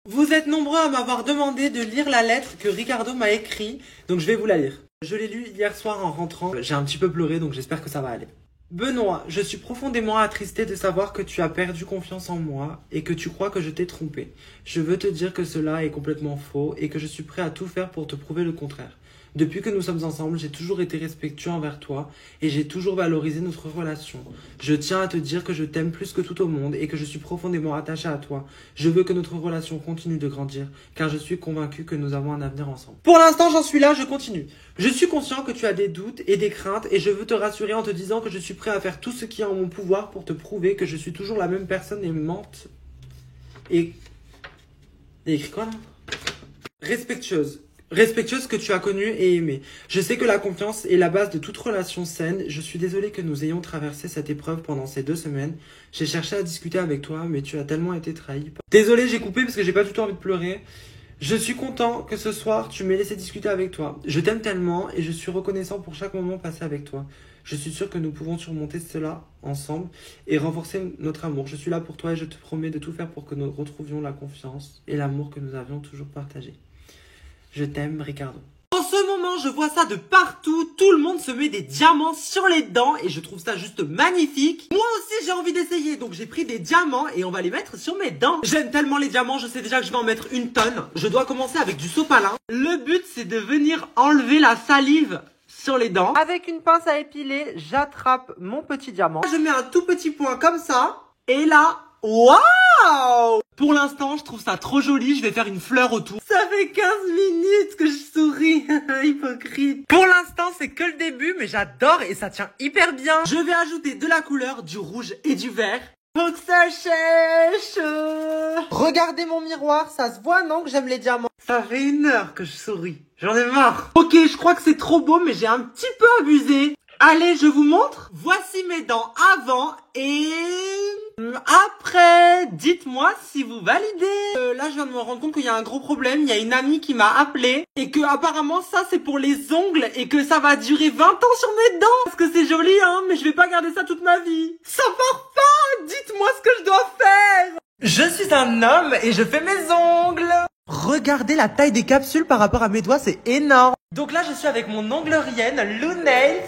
Vous êtes nombreux à m'avoir demandé de lire la lettre que Ricardo m'a écrite, donc je vais vous la lire. Je l'ai lue hier soir en rentrant, j'ai un petit peu pleuré donc j'espère que ça va aller. Benoît, je suis profondément attristé de savoir que tu as perdu confiance en moi et que tu crois que je t'ai trompé. Je veux te dire que cela est complètement faux et que je suis prêt à tout faire pour te prouver le contraire. Depuis que nous sommes ensemble, j'ai toujours été respectueux envers toi et j'ai toujours valorisé notre relation. Je tiens à te dire que je t'aime plus que tout au monde et que je suis profondément attaché à toi. Je veux que notre relation continue de grandir car je suis convaincu que nous avons un avenir ensemble. Pour l'instant, j'en suis là, je continue. Je suis conscient que tu as des doutes et des craintes et je veux te rassurer en te disant que je suis prêt à faire tout ce qui est en mon pouvoir pour te prouver que je suis toujours la même personne aimante et... Il y a écrit quoi là? Respectueuse. Respectueuse que tu as connue et aimée. Je sais que la confiance est la base de toute relation saine. Je suis désolée que nous ayons traversé cette épreuve pendant ces 2 semaines. J'ai cherché à discuter avec toi, mais tu as tellement été trahi. Désolée, j'ai coupé parce que j'ai pas du tout envie de pleurer. Je suis content que ce soir tu m'aies laissé discuter avec toi. Je t'aime tellement et je suis reconnaissant pour chaque moment passé avec toi. Je suis sûr que nous pouvons surmonter cela ensemble et renforcer notre amour. Je suis là pour toi et je te promets de tout faire pour que nous retrouvions la confiance et l'amour que nous avions toujours partagé. Je t'aime, Ricardo. En ce moment, je vois ça de partout. Tout le monde se met des diamants sur les dents et je trouve ça juste magnifique. Moi aussi, j'ai envie d'essayer. Donc, j'ai pris des diamants et on va les mettre sur mes dents. J'aime tellement les diamants, je sais déjà que je vais en mettre 1 tonne. Je dois commencer avec du sopalin. Le but, c'est de venir enlever la salive sur les dents. Avec une pince à épiler, j'attrape mon petit diamant. Je mets un tout petit point comme ça. Et là, waouh! Pour l'instant, je trouve ça trop joli. Je vais faire une fleur autour. Ça fait 15 minutes que je souris. Hypocrite. Pour l'instant, c'est que le début, mais j'adore et ça tient hyper bien. Je vais ajouter de la couleur, du rouge et du vert. Faut que ça sèche. Regardez mon miroir, ça se voit, non, que j'aime les diamants? Ça fait 1 heure que je souris. J'en ai marre. Ok, je crois que c'est trop beau, mais j'ai un petit peu abusé. Allez, je vous montre. Voici mes dents avant et après. Dites-moi si vous validez. Là, je viens de me rendre compte qu'il y a un gros problème. Il y a une amie qui m'a appelé et que apparemment ça c'est pour les ongles et que ça va durer 20 ans sur mes dents. Parce que c'est joli, hein, mais je vais pas garder ça toute ma vie. Ça part pas. Dites-moi ce que je dois faire. Je suis un homme et je fais mes ongles. Regardez la taille des capsules par rapport à mes doigts, c'est énorme. Donc là, je suis avec mon onglerienne, Lou Nails.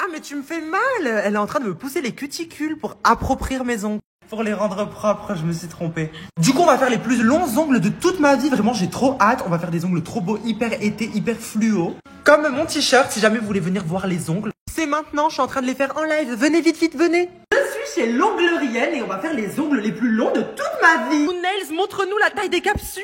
Ah mais tu me fais mal. Elle est en train de me pousser les cuticules pour approprier mes ongles. Pour les rendre propres, je me suis trompée. Du coup, on va faire les plus longs ongles de toute ma vie. Vraiment, j'ai trop hâte. On va faire des ongles trop beaux, hyper été, hyper fluo. Comme mon t-shirt, si jamais vous voulez venir voir les ongles. C'est maintenant, je suis en train de les faire en live. Venez vite, vite, venez. Je suis chez l'onglerienne et on va faire les ongles les plus longs de toute ma vie. Nails, montre-nous la taille des capsules.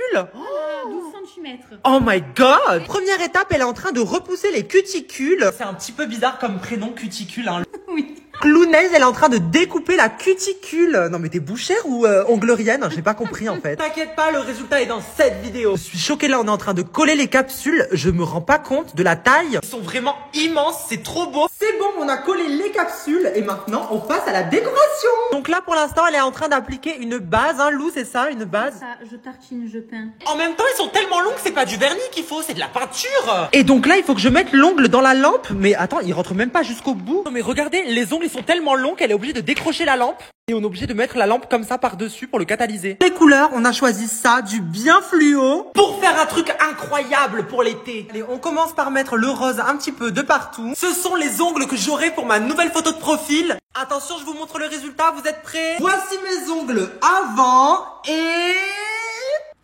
12 cm. Oh my god. Première étape, elle est en train de repousser les cuticules. C'est un petit peu bizarre comme prénom cuticule, hein. Oui. Lou Nails, elle est en train de découper la cuticule. Non mais t'es bouchère ou onglerienne? J'ai pas compris en fait. T'inquiète pas, le résultat est dans cette vidéo. Je suis choquée là, on est en train de coller les capsules. Je me rends pas compte de la taille. Ils sont vraiment immenses, c'est trop beau. C'est bon, on a collé les capsules et maintenant on passe à la décoration. Donc là pour l'instant, elle est en train d'appliquer une base, hein Lou, c'est ça, une base? Ça, je tartine, je peins. En même temps, ils sont tellement longs que c'est pas du vernis qu'il faut, c'est de la peinture. Et donc là, il faut que je mette l'ongle dans la lampe. Mais attends, il rentre même pas jusqu'au bout. Non mais regardez, les ongles ils sont tellement longs qu'elle est obligée de décrocher la lampe. Et on est obligé de mettre la lampe comme ça par-dessus pour le catalyser. Les couleurs, on a choisi ça, du bien fluo. Pour faire un truc incroyable pour l'été. Allez, on commence par mettre le rose un petit peu de partout. Ce sont les ongles que j'aurai pour ma nouvelle photo de profil. Attention, je vous montre le résultat, vous êtes prêts? Voici mes ongles avant et...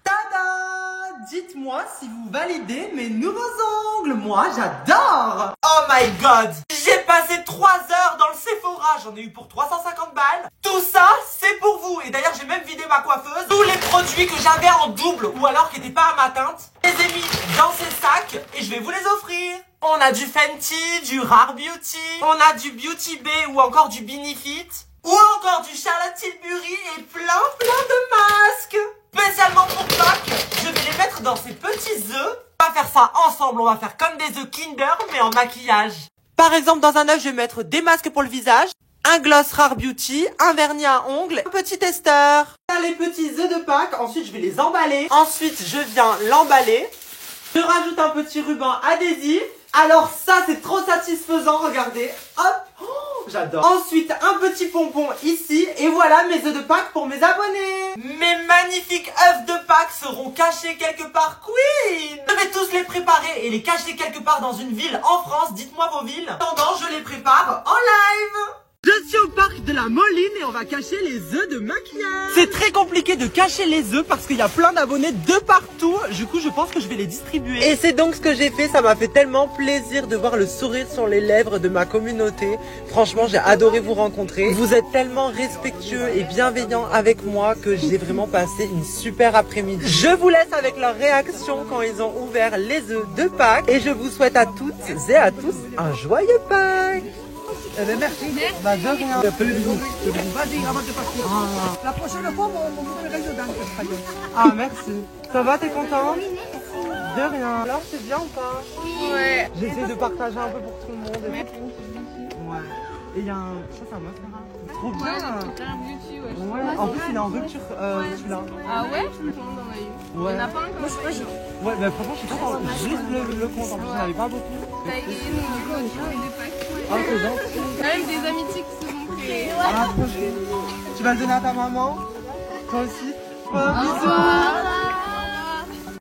tada! Dites-moi si vous validez mes nouveaux ongles. Moi, j'adore. Oh my god. J'ai passé 3 heures dans le Sephora. J'en ai eu pour 350 balles. Tout ça, c'est pour vous. Et d'ailleurs, j'ai même vidé ma coiffeuse. Tous les produits que j'avais en double ou alors qui n'étaient pas à ma teinte, je les ai mis dans ces sacs et je vais vous les offrir. On a du Fenty, du Rare Beauty, on a du Beauty Bay ou encore du Benefit, ou encore du Charlotte Tilbury et plein de masques. Spécialement pour Pâques, je vais les mettre dans ces petits œufs. On va faire ça ensemble, on va faire comme des œufs Kinder mais en maquillage. Par exemple, dans un œuf, je vais mettre des masques pour le visage, un gloss Rare Beauty, un vernis à ongles, un petit testeur. Là, les petits œufs de Pâques, ensuite je vais les emballer. Ensuite, je viens l'emballer. Je rajoute un petit ruban adhésif. Alors ça, c'est trop satisfaisant, regardez. Hop. Oh, j'adore. Ensuite, un petit pompon ici. Et voilà mes œufs de Pâques pour mes abonnés. Mes magnifiques œufs de Pâques seront cachés quelque part, Queen. Je vais tous les préparer et les cacher quelque part dans une ville en France. Dites-moi vos villes. En attendant, je les prépare en live. Je suis au parc de la Moline et on va cacher les œufs de maquillage. C'est très compliqué de cacher les œufs parce qu'il y a plein d'abonnés de partout. Du coup, je pense que je vais les distribuer. Et c'est donc ce que j'ai fait. Ça m'a fait tellement plaisir de voir le sourire sur les lèvres de ma communauté. Franchement, j'ai adoré vous rencontrer. Vous êtes tellement respectueux et bienveillants avec moi que j'ai vraiment passé une super après-midi. Je vous laisse avec leur réaction quand ils ont ouvert les œufs de Pâques. Et je vous souhaite à toutes et à tous un joyeux Pâques. Eh bien, merci. Bah de rien. Fais le bisou. Vas-y, avant de partir. La prochaine fois, mon bouquet de dedans. Ah merci. Ça va, t'es content? De rien. Alors c'est bien ou pas? Ouais. J'essaie de partager un peu pour tout le monde. Ouais. Et il y a un... Ça c'est un mascara. Trop bien. Ouais. En plus il est en rupture celui-là. Ah ouais? Je me demande dans ma vie. Ouais. Il n'y en a pas encore. Ouais mais franchement je suis content. Juste le compte. En plus j'en avais pas beaucoup. T'as égayé mon code et des packs. Ah c'est gentil. Même des amitiés qui se sont créées. Ah trop chou. Tu vas le donner à ta maman? Toi aussi? Bisous.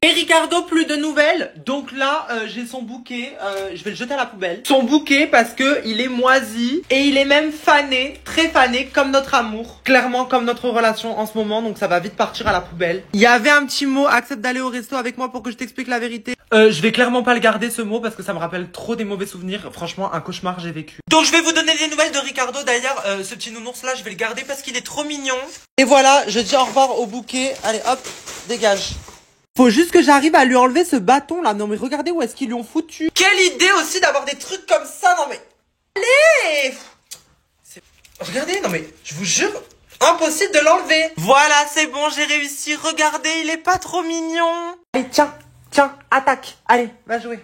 Et Ricardo, plus de nouvelles. Donc là, j'ai son bouquet. Je vais le jeter à la poubelle. Son bouquet parce que il est moisi et il est même fané, très fané, comme notre amour. Clairement, comme notre relation en ce moment. Donc ça va vite partir à la poubelle. Il y avait un petit mot. Accepte d'aller au resto avec moi pour que je t'explique la vérité. Je vais clairement pas le garder ce mot parce que ça me rappelle trop des mauvais souvenirs. Franchement, un cauchemar j'ai vécu. Donc je vais vous donner des nouvelles de Ricardo. D'ailleurs, ce petit nounours là, je vais le garder parce qu'il est trop mignon. Et voilà, je dis au revoir au bouquet. Allez, hop, dégage. Faut juste que j'arrive à lui enlever ce bâton là. Non mais regardez où est-ce qu'ils lui ont foutu. Quelle idée aussi d'avoir des trucs comme ça. Non mais allez. Regardez, non mais je vous jure, impossible de l'enlever. Voilà, c'est bon, j'ai réussi. Regardez, il est pas trop mignon. Allez, tiens, attaque. Allez, va jouer.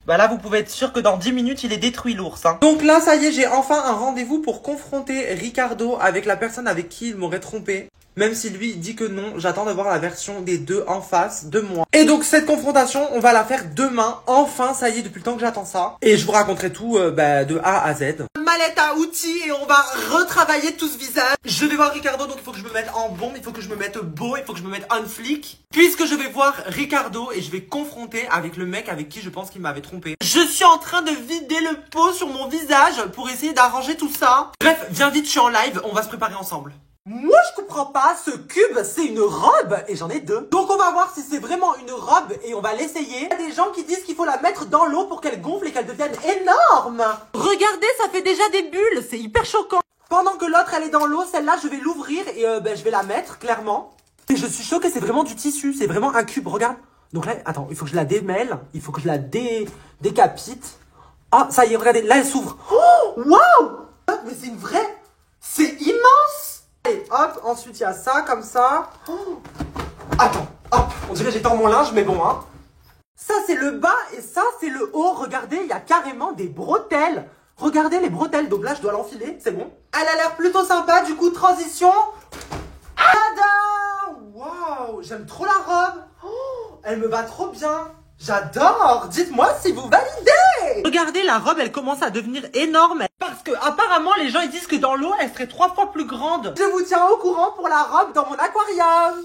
Bah là, vous pouvez être sûr que dans 10 minutes, il est détruit l'ours. Hein. Donc là, ça y est, j'ai enfin un rendez-vous pour confronter Ricardo avec la personne avec qui il m'aurait trompé. Même si lui dit que non, j'attends de voir la version des deux en face de moi. Et donc cette confrontation, on va la faire demain. Enfin, ça y est, depuis le temps que j'attends ça. Et je vous raconterai tout de A à Z. Mallette à outils et on va retravailler tout ce visage. Je vais voir Ricardo, donc il faut que je me mette en bombe, il faut que je me mette beau, il faut que je me mette on flic. Puisque je vais voir Ricardo et je vais confronter avec le mec avec qui je pense qu'il m'avait trompé. Je suis en train de vider le pot sur mon visage pour essayer d'arranger tout ça. Bref, viens vite, je suis en live, on va se préparer ensemble. Moi je comprends pas, ce cube c'est une robe et j'en ai deux. Donc on va voir si c'est vraiment une robe et on va l'essayer. Il y a des gens qui disent qu'il faut la mettre dans l'eau pour qu'elle gonfle et qu'elle devienne énorme. Regardez, ça fait déjà des bulles, c'est hyper choquant. Pendant que l'autre elle est dans l'eau, celle-là je vais l'ouvrir et je vais la mettre clairement. Et je suis choquée, c'est vraiment du tissu, c'est vraiment un cube, regarde. Donc là, attends, il faut que je la démêle, il faut que je la décapite. Ah, ça y est, regardez, là elle s'ouvre. Oh, waouh. Mais c'est une vraie, c'est immense. Et hop, ensuite il y a ça, comme ça. Oh. Attends, hop, on dirait que j'étends mon linge, mais bon, hein. Ça c'est le bas et ça c'est le haut. Regardez, il y a carrément des bretelles. Regardez les bretelles, donc là je dois l'enfiler, c'est bon. Elle a l'air plutôt sympa, du coup, transition. Tada! Waouh, j'aime trop la robe. Oh, elle me va trop bien. J'adore. Dites-moi si vous validez. Regardez, la robe, elle commence à devenir énorme. Parce que apparemment, les gens ils disent que dans l'eau, elle serait 3 fois plus grande. Je vous tiens au courant pour la robe dans mon aquarium.